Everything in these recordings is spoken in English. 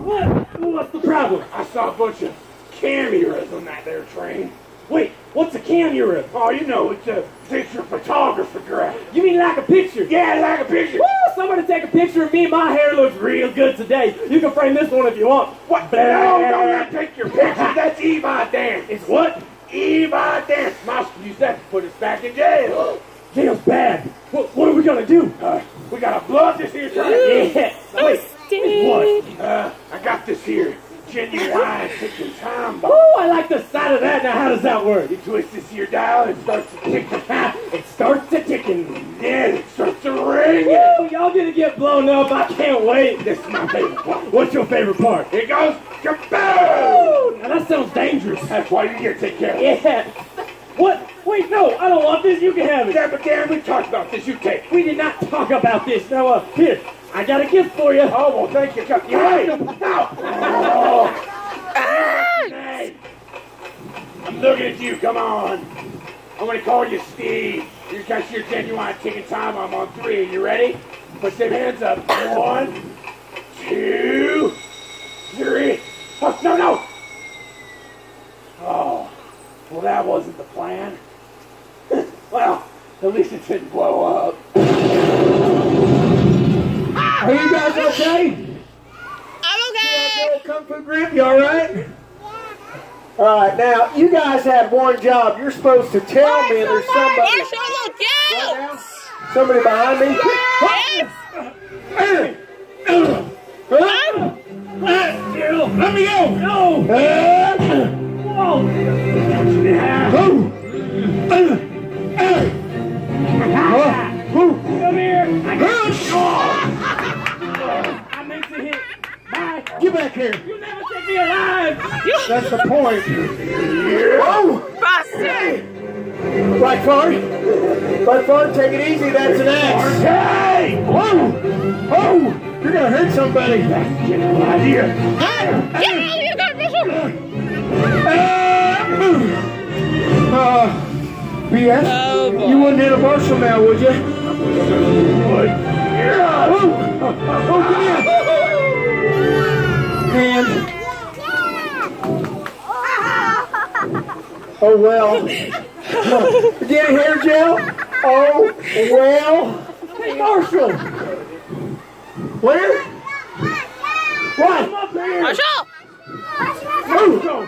What's the problem? I saw a bunch of cameras on that there train. Wait, what's a camera? Oh, you know, it's a picture photographer. You mean like a picture? Yeah, like a picture. Woo! Somebody take a picture of me. My hair looks real good today. You can frame this one if you want. What? No, don't take your picture. That's Eva dance. It's what? Eva dance. Mouse use that to put us back in jail. Jail's bad. What are we gonna do? We gotta blow this here train. Yeah. Wait, what? I got this here. Genuine ticking time bomb. Oh, I like the sound of that. Now, how does that work? You twist this here dial and it starts to tick. It starts a ticking. Yeah, it starts to ring. Woo, y'all gonna get blown up. I can't wait. This is my favorite part. What's your favorite part? It goes kaboom! Now, that sounds dangerous. That's why you're here to take care of it. Yeah. What? Wait, no, I don't want this. You can have it. Yeah, but Dan, we talked about this. You take. We did not talk about this. Now, here, I got a gift for you. Oh, well, thank you. Hey! No! Oh. Hey! I'm looking at you. Come on. I'm going to call you Steve. You're got your genuine ticking time. I'm on 3. You ready? Put them hands up. 1, 2, 3. Oh, no! Oh. Well, that wasn't the plan. Well, at least it didn't blow up. Are you guys okay? I'm okay. Kung Fu grip, you alright? Yeah. Alright, now, you guys have one job. You're supposed to tell me there's somebody. Marshall, look out! Right now? Somebody behind me? Yes! Let me go! No! Whoa! Come here! I meant to hit. Bye! Get back here! You never take me alive! That's the point. Whoa! Bastard! Right forward, take it easy, that's an axe. Hey! Whoa! Oh! You're gonna hurt somebody. Get an idea. Get out of here, God, Marshall! BS, Oh, boy. you wouldn't hit a Marshall now, would you? Wood. Yeah. Oh, come here. And, oh, well. Get a hair gel? Oh, well. Hey, Marshall! Where? What? Come up here! Marshall! Marshall!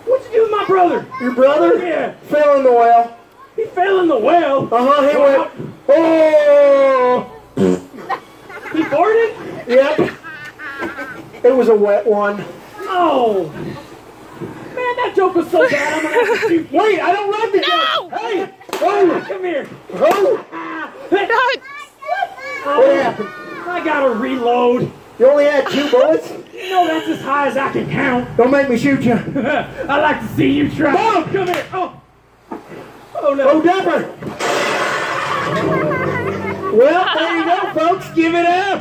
What'd you do with my brother? Your brother? Yeah. Fell in the well. He fell in the well. Uh-huh, he went, oh! He farted? Yep. It was a wet one. No! Man, that joke was so bad, I'm gonna have to shoot you. Wait, I don't like the No! joke. Hey! Come here. Oh! What happened? I gotta reload. You only had 2 bullets? No, that's as high as I can count. Don't make me shoot you. I like to see you try. Mom! Come here. Oh. Oh, no. Oh, Dapper! Well, there you go, folks. Give it up.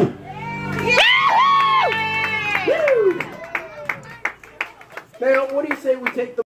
Now, what do you say we take the